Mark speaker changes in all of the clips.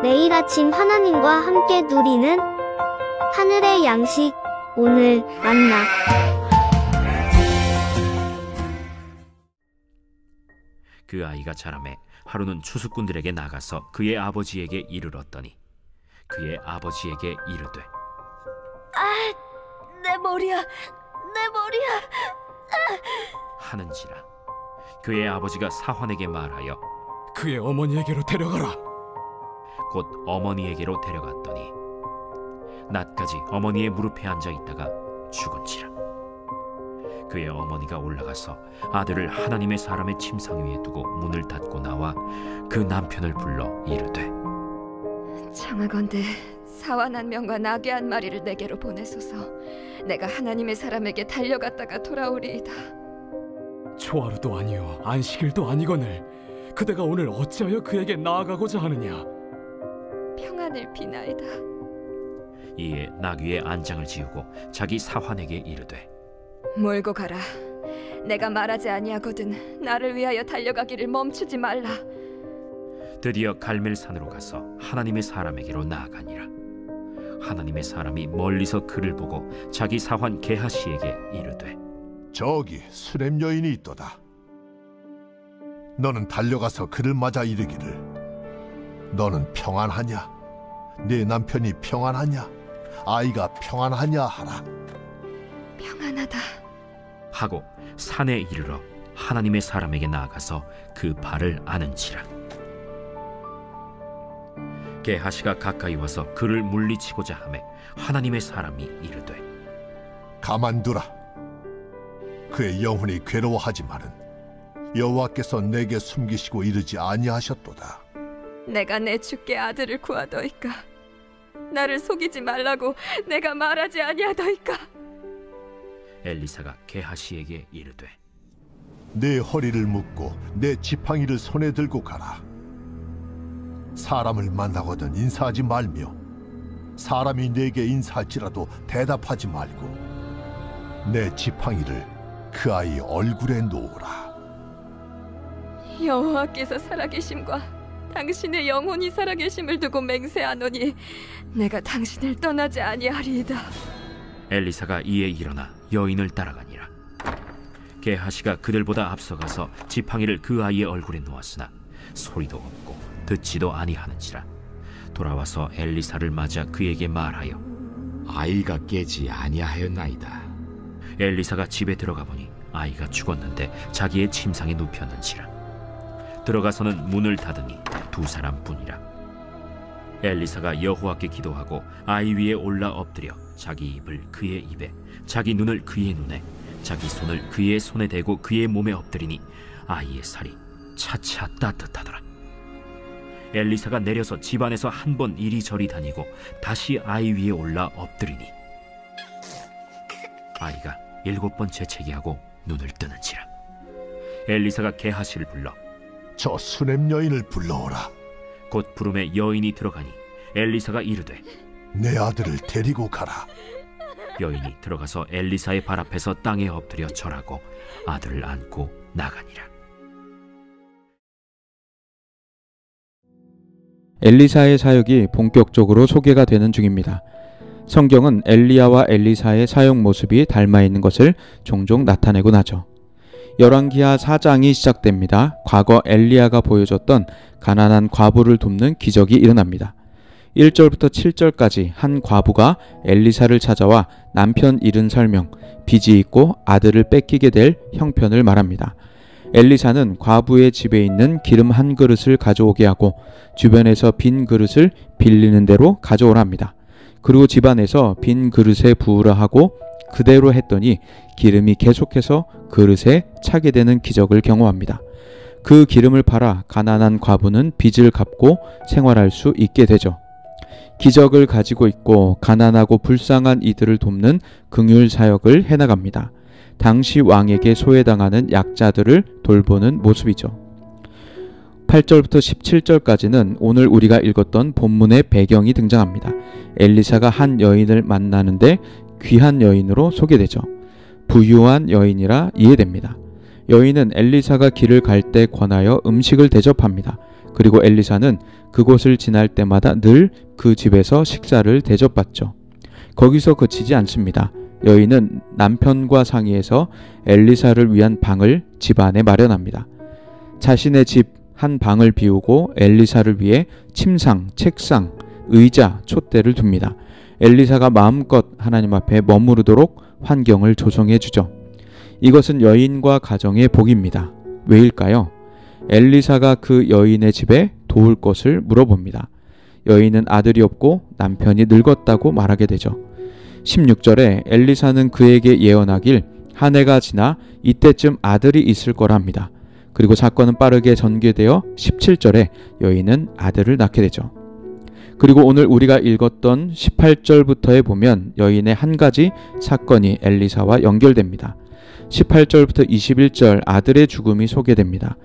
Speaker 1: 매일 아침 하나님과 함께 누리는 하늘의 양식, 오늘 만나.
Speaker 2: 그 아이가 자라매 하루는 추수꾼들에게 나가서 그의 아버지에게 이르렀더니 그의 아버지에게 이르되,
Speaker 3: 내 머리야, 내 머리야
Speaker 2: 하는지라. 그의 아버지가 사환에게 말하여
Speaker 4: 그의 어머니에게로 데려가라.
Speaker 2: 곧 어머니에게로 데려갔더니 낮까지 어머니의 무릎에 앉아 있다가 죽은지라. 그의 어머니가 올라가서 아들을 하나님의 사람의 침상 위에 두고 문을 닫고 나와 그 남편을 불러 이르되,
Speaker 3: 청하건대 사환 한 명과 나귀 한 마리를 내게로 보내소서. 내가 하나님의 사람에게 달려갔다가 돌아오리이다.
Speaker 4: 초하루도 아니요 안식일도 아니거늘 그대가 오늘 어찌하여 그에게 나아가고자 하느냐.
Speaker 3: 평안을 비나이다.
Speaker 2: 이에 나귀의 안장을 지우고 자기 사환에게 이르되,
Speaker 3: 몰고 가라. 내가 말하지 아니하거든 나를 위하여 달려가기를 멈추지 말라.
Speaker 2: 드디어 갈멜산으로 가서 하나님의 사람에게로 나아가니라. 하나님의 사람이 멀리서 그를 보고 자기 사환 게하시에게 이르되,
Speaker 5: 저기 수렘 여인이 있도다. 너는 달려가서 그를 맞아 이르기를, 너는 평안하냐? 네 남편이 평안하냐? 아이가 평안하냐 하라.
Speaker 3: 평안하다
Speaker 2: 하고 산에 이르러 하나님의 사람에게 나아가서 그 발을 아는지라. 게하시가 가까이 와서 그를 물리치고자 하매 하나님의 사람이 이르되,
Speaker 5: 가만두라. 그의 영혼이 괴로워하지만은 여호와께서 내게 숨기시고 이르지 아니하셨도다.
Speaker 3: 내가 내 주께 아들을 구하더이까. 나를 속이지 말라고 내가 말하지 아니하더이까.
Speaker 2: 엘리사가 게하시에게 이르되,
Speaker 5: 내 허리를 묶고 내 지팡이를 손에 들고 가라. 사람을 만나거든 인사하지 말며 사람이 내게 인사할지라도 대답하지 말고 내 지팡이를 그 아이 얼굴에 놓으라.
Speaker 3: 여호와께서 살아계심과 당신의 영혼이 살아계심을 두고 맹세하노니 내가 당신을 떠나지 아니하리이다.
Speaker 2: 엘리사가 이에 일어나 여인을 따라가니라. 게하시가 그들보다 앞서가서 지팡이를 그 아이의 얼굴에 놓았으나 소리도 없고 듣지도 아니하는지라. 돌아와서 엘리사를 맞아 그에게 말하여,
Speaker 6: 아이가 깨지 아니하였나이다.
Speaker 2: 엘리사가 집에 들어가 보니 아이가 죽었는데 자기의 침상에 눕혔는지라. 들어가서는 문을 닫으니 두 사람뿐이라. 엘리사가 여호와께 기도하고 아이 위에 올라 엎드려 자기 입을 그의 입에, 자기 눈을 그의 눈에, 자기 손을 그의 손에 대고 그의 몸에 엎드리니 아이의 살이 차차 따뜻하더라. 엘리사가 내려서 집안에서 한 번 이리저리 다니고 다시 아이 위에 올라 엎드리니 아이가 7번 재채기하고 눈을 뜨는지라. 엘리사가 게하시를 불러
Speaker 5: 저 수렘 여인을 불러오라.
Speaker 2: 곧 부름에 여인이 들어가니 엘리사가 이르되,
Speaker 5: 내 아들을 데리고 가라.
Speaker 2: 여인이 들어가서 엘리사의 발 앞에서 땅에 엎드려 절하고 아들을 안고 나가니라.
Speaker 7: 엘리사의 사역이 본격적으로 소개가 되는 중입니다. 성경은 엘리야와 엘리사의 사역 모습이 닮아 있는 것을 종종 나타내곤 하죠. 열왕기하 4장이 시작됩니다. 과거 엘리야가 보여줬던 가난한 과부를 돕는 기적이 일어납니다. 1절부터 7절까지 한 과부가 엘리사를 찾아와 남편 잃은 설명, 빚이 있고 아들을 뺏기게 될 형편을 말합니다. 엘리사는 과부의 집에 있는 기름 한 그릇을 가져오게 하고 주변에서 빈 그릇을 빌리는 대로 가져오랍니다. 그리고 집안에서 빈 그릇에 부으라 하고 그대로 했더니 기름이 계속해서 그릇에 차게 되는 기적을 경험합니다. 그 기름을 팔아 가난한 과부는 빚을 갚고 생활할 수 있게 되죠. 기적을 가지고 있고 가난하고 불쌍한 이들을 돕는 긍휼 사역을 해나갑니다. 당시 왕에게 소외당하는 약자들을 돌보는 모습이죠. 8절부터 17절까지는 오늘 우리가 읽었던 본문의 배경이 등장합니다. 엘리사가 한 여인을 만나는데 귀한 여인으로 소개되죠. 부유한 여인이라 이해됩니다. 여인은 엘리사가 길을 갈 때 권하여 음식을 대접합니다. 그리고 엘리사는 그곳을 지날 때마다 늘 그 집에서 식사를 대접받죠. 거기서 그치지 않습니다. 여인은 남편과 상의해서 엘리사를 위한 방을 집 안에 마련합니다. 자신의 집 한 방을 비우고 엘리사를 위해 침상, 책상, 의자, 촛대를 둡니다. 엘리사가 마음껏 하나님 앞에 머무르도록 환경을 조성해 주죠. 이것은 여인과 가정의 복입니다. 왜일까요? 엘리사가 그 여인의 집에 도울 것을 물어봅니다. 여인은 아들이 없고 남편이 늙었다고 말하게 되죠. 16절에 엘리사는 그에게 예언하길 한 해가 지나 이때쯤 아들이 있을 거라 합니다. 그리고 사건은 빠르게 전개되어 17절에 여인은 아들을 낳게 되죠. 그리고 오늘 우리가 읽었던 18절부터에 보면 여인의 한 가지 사건이 엘리사와 연결됩니다. 18절부터 21절 아들의 죽음이 소개됩니다.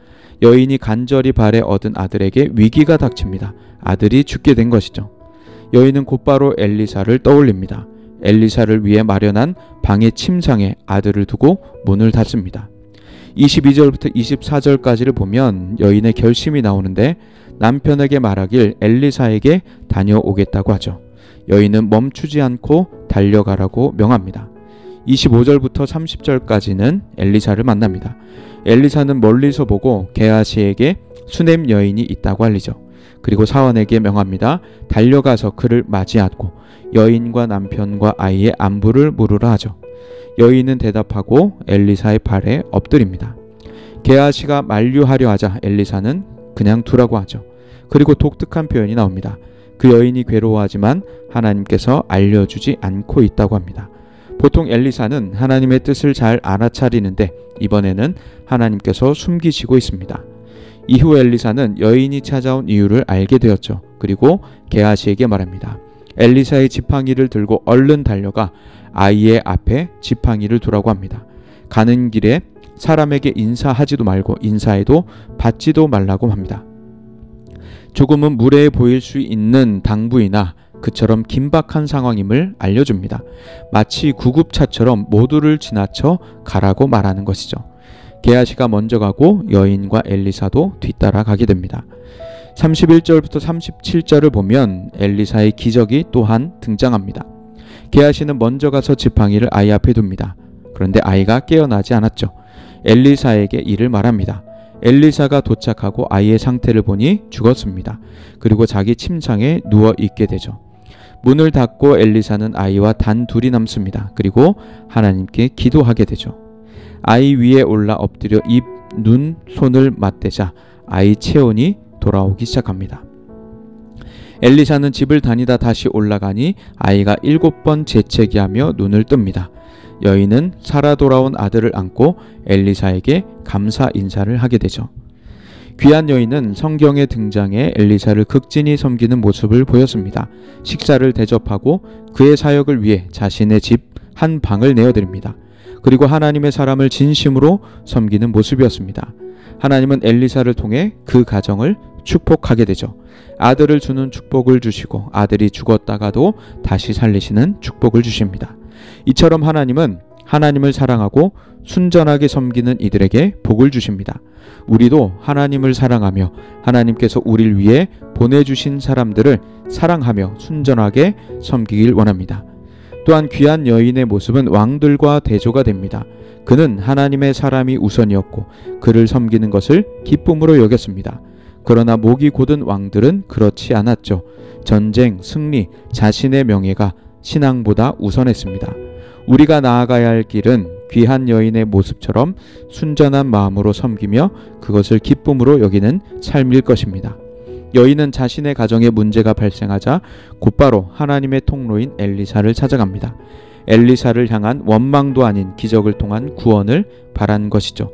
Speaker 7: 여인이 간절히 바래 얻은 아들에게 위기가 닥칩니다. 아들이 죽게 된 것이죠. 여인은 곧바로 엘리사를 떠올립니다. 엘리사를 위해 마련한 방의 침상에 아들을 두고 문을 닫습니다. 22절부터 24절까지를 보면 여인의 결심이 나오는데 남편에게 말하길 엘리사에게 다녀오겠다고 하죠. 여인은 멈추지 않고 달려가라고 명합니다. 25절부터 30절까지는 엘리사를 만납니다. 엘리사는 멀리서 보고 게하시에게 수넴 여인이 있다고 알리죠. 그리고 사원에게 명합니다. 달려가서 그를 맞이하고 여인과 남편과 아이의 안부를 물으라 하죠. 여인은 대답하고 엘리사의 발에 엎드립니다. 게하시가 만류하려 하자 엘리사는 그냥 두라고 하죠. 그리고 독특한 표현이 나옵니다. 그 여인이 괴로워하지만 하나님께서 알려주지 않고 있다고 합니다. 보통 엘리사는 하나님의 뜻을 잘 알아차리는데 이번에는 하나님께서 숨기시고 있습니다. 이후 엘리사는 여인이 찾아온 이유를 알게 되었죠. 그리고 게하시에게 말합니다. 엘리사의 지팡이를 들고 얼른 달려가 아이의 앞에 지팡이를 두라고 합니다. 가는 길에 사람에게 인사하지도 말고 인사해도 받지도 말라고 합니다. 조금은 무례해 보일 수 있는 당부이나 그처럼 긴박한 상황임을 알려줍니다. 마치 구급차처럼 모두를 지나쳐 가라고 말하는 것이죠. 게하시가 먼저 가고 여인과 엘리사도 뒤따라 가게 됩니다. 31절부터 37절을 보면 엘리사의 기적이 또한 등장합니다. 게하시는 먼저 가서 지팡이를 아이 앞에 둡니다. 그런데 아이가 깨어나지 않았죠. 엘리사에게 이를 말합니다. 엘리사가 도착하고 아이의 상태를 보니 죽었습니다. 그리고 자기 침상에 누워 있게 되죠. 문을 닫고 엘리사는 아이와 단 둘이 남습니다. 그리고 하나님께 기도하게 되죠. 아이 위에 올라 엎드려 입, 눈, 손을 맞대자 아이 체온이 돌아오기 시작합니다. 엘리사는 집을 다니다 다시 올라가니 아이가 7번 재채기하며 눈을 뜹니다. 여인은 살아 돌아온 아들을 안고 엘리사에게 감사 인사를 하게 되죠. 귀한 여인은 성경에 등장해 엘리사를 극진히 섬기는 모습을 보였습니다. 식사를 대접하고 그의 사역을 위해 자신의 집 한 방을 내어드립니다. 그리고 하나님의 사람을 진심으로 섬기는 모습이었습니다. 하나님은 엘리사를 통해 그 가정을 축복하게 되죠. 아들을 주는 축복을 주시고 아들이 죽었다가도 다시 살리시는 축복을 주십니다. 이처럼 하나님은 하나님을 사랑하고 순전하게 섬기는 이들에게 복을 주십니다. 우리도 하나님을 사랑하며 하나님께서 우리를 위해 보내주신 사람들을 사랑하며 순전하게 섬기길 원합니다. 또한 귀한 여인의 모습은 왕들과 대조가 됩니다. 그는 하나님의 사람이 우선이었고 그를 섬기는 것을 기쁨으로 여겼습니다. 그러나 목이 곧은 왕들은 그렇지 않았죠. 전쟁, 승리, 자신의 명예가 신앙보다 우선했습니다. 우리가 나아가야 할 길은 귀한 여인의 모습처럼 순전한 마음으로 섬기며 그것을 기쁨으로 여기는 삶일 것입니다. 여인은 자신의 가정에 문제가 발생하자 곧바로 하나님의 통로인 엘리사를 찾아갑니다. 엘리사를 향한 원망도 아닌 기적을 통한 구원을 바란 것이죠.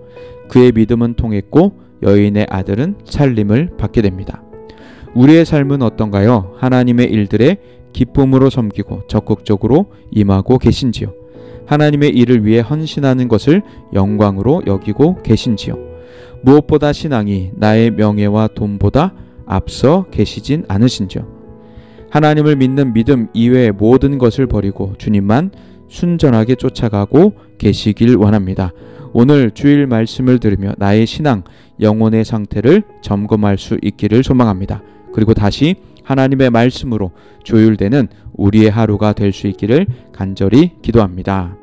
Speaker 7: 그의 믿음은 통했고 여인의 아들은 살림을 받게 됩니다. 우리의 삶은 어떤가요? 하나님의 일들에 기쁨으로 섬기고 적극적으로 임하고 계신지요? 하나님의 일을 위해 헌신하는 것을 영광으로 여기고 계신지요? 무엇보다 신앙이 나의 명예와 돈보다 앞서 계시진 않으신지요? 하나님을 믿는 믿음 이외의 모든 것을 버리고 주님만 순전하게 쫓아가고 계시길 원합니다. 오늘 주일 말씀을 들으며 나의 신앙, 영혼의 상태를 점검할 수 있기를 소망합니다. 그리고 다시 하나님의 말씀으로 조율되는 우리의 하루가 될 수 있기를 간절히 기도합니다.